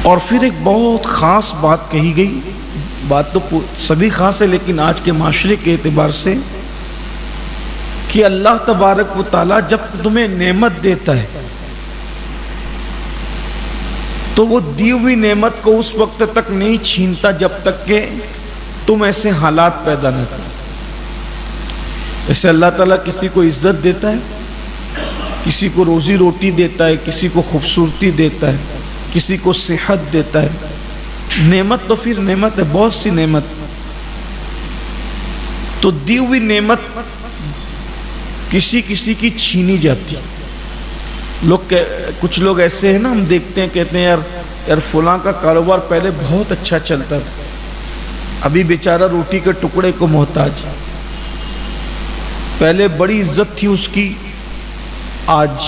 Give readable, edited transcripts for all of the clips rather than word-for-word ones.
اور پھر ایک بہت خاص بات کہی گئی، بات تو سبھی خاص ہے لیکن آج کے معاشرے کے اعتبار سے، کہ اللہ تبارک و تعالیٰ جب تمہیں نعمت دیتا ہے تو وہ دی ہوئی نعمت کو اس وقت تک نہیں چھینتا جب تک کہ تم ایسے حالات پیدا نہ کرو۔ جیسے اللہ تعالیٰ کسی کو عزت دیتا ہے، کسی کو روزی روٹی دیتا ہے، کسی کو خوبصورتی دیتا ہے، کسی کو صحت دیتا ہے، نعمت تو پھر نعمت ہے، بہت سی نعمت، تو دی ہوئی نعمت کسی کسی کی چھینی جاتی۔ کچھ لوگ ایسے ہیں نا، ہم دیکھتے ہیں، کہتے ہیں یار فلاں کا کاروبار پہلے بہت اچھا چلتا تھا، ابھی بیچارہ روٹی کے ٹکڑے کو محتاج، پہلے بڑی عزت تھی اس کی، آج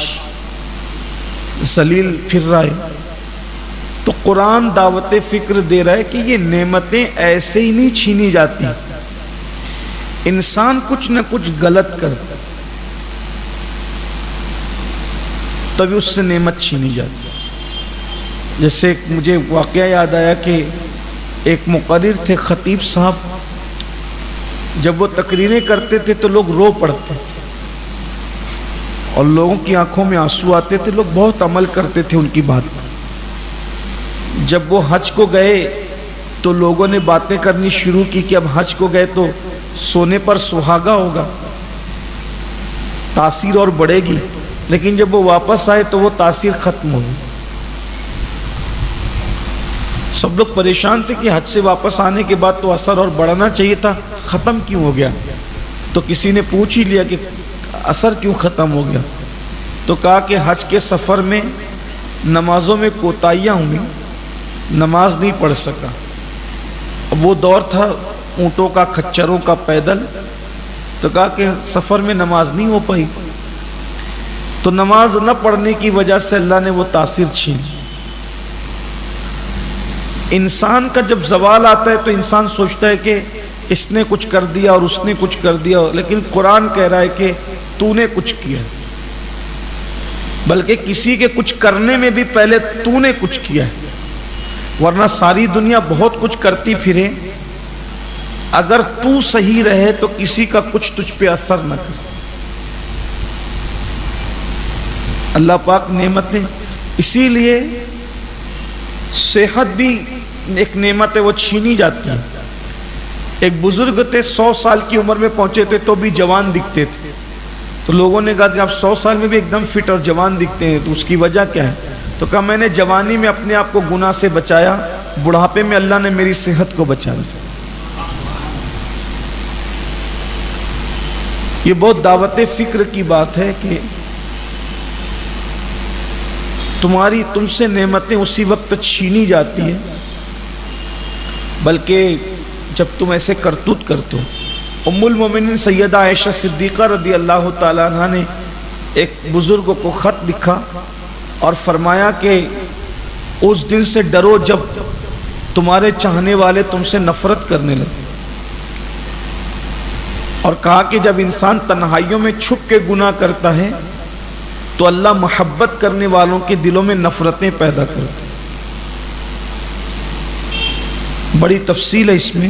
ذلیل پھر رہا ہے۔ تو قرآن دعوت فکر دے رہا ہے کہ یہ نعمتیں ایسے ہی نہیں چھینی جاتی، انسان کچھ نہ کچھ غلط کرتا تبھی اس سے نعمت چھینی جاتی۔ جیسے مجھے واقعہ یاد آیا کہ ایک مقرر تھے، خطیب صاحب، جب وہ تقریریں کرتے تھے تو لوگ رو پڑتے تھے اور لوگوں کی آنکھوں میں آنسو آتے تھے، لوگ بہت عمل کرتے تھے ان کی بات پر۔ جب وہ حج کو گئے تو لوگوں نے باتیں کرنی شروع کی کہ اب حج کو گئے تو سونے پر سہاگا ہوگا، تاثیر اور بڑھے گی، لیکن جب وہ واپس آئے تو وہ تاثیر ختم ہو گئی۔ سب لوگ پریشان تھے کہ حج سے واپس آنے کے بعد تو اثر اور بڑھنا چاہیے تھا، ختم کیوں ہو گیا؟ تو کسی نے پوچھ ہی لیا کہ اثر کیوں ختم ہو گیا؟ تو کہا کہ حج کے سفر میں نمازوں میں کوتاہیاں ہوئی، نماز نہیں پڑھ سکا۔ اب وہ دور تھا اونٹوں کا، کھچروں کا، پیدل، تو کہا کہ سفر میں نماز نہیں ہو پائی، تو نماز نہ پڑھنے کی وجہ سے اللہ نے وہ تاثیر چھین۔ انسان کا جب زوال آتا ہے تو انسان سوچتا ہے کہ اس نے کچھ کر دیا اور اس نے کچھ کر دیا، لیکن قرآن کہہ رہا ہے کہ تو نے کچھ کیا، بلکہ کسی کے کچھ کرنے میں بھی پہلے تو نے کچھ کیا ہے، ورنہ ساری دنیا بہت کچھ کرتی پھرے، اگر تو صحیح رہے تو کسی کا کچھ تجھ پہ اثر نہ کرے۔ اللہ پاک نعمتیں، اسی لیے صحت بھی ایک نعمت ہے، وہ چھینی جاتی ہے۔ ایک بزرگ تھے، 100 سال کی عمر میں پہنچے تھے تو بھی جوان دکھتے تھے، تو لوگوں نے کہا کہ آپ 100 سال میں بھی ایک دم فٹ اور جوان دکھتے ہیں، تو اس کی وجہ کیا ہے؟ تو کہا میں نے جوانی میں اپنے آپ کو گناہ سے بچایا، بڑھاپے میں اللہ نے میری صحت کو بچا لیا۔ یہ بہت دعوت فکر کی بات ہے کہ تم سے نعمتیں اسی وقت چھینی جاتی ہیں، بلکہ جب تم ایسے کرتوت کرتے ہو۔ ام المومنین سیدہ عائشہ صدیقہ رضی اللہ تعالیٰ عنہ نے ایک بزرگ کو خط لکھا اور فرمایا کہ اس دن سے ڈرو جب تمہارے چاہنے والے تم سے نفرت کرنے لگے، اور کہا کہ جب انسان تنہائیوں میں چھپ کے گناہ کرتا ہے تو اللہ محبت کرنے والوں کے دلوں میں نفرتیں پیدا کرتے ہیں۔ بڑی تفصیل ہے اس میں۔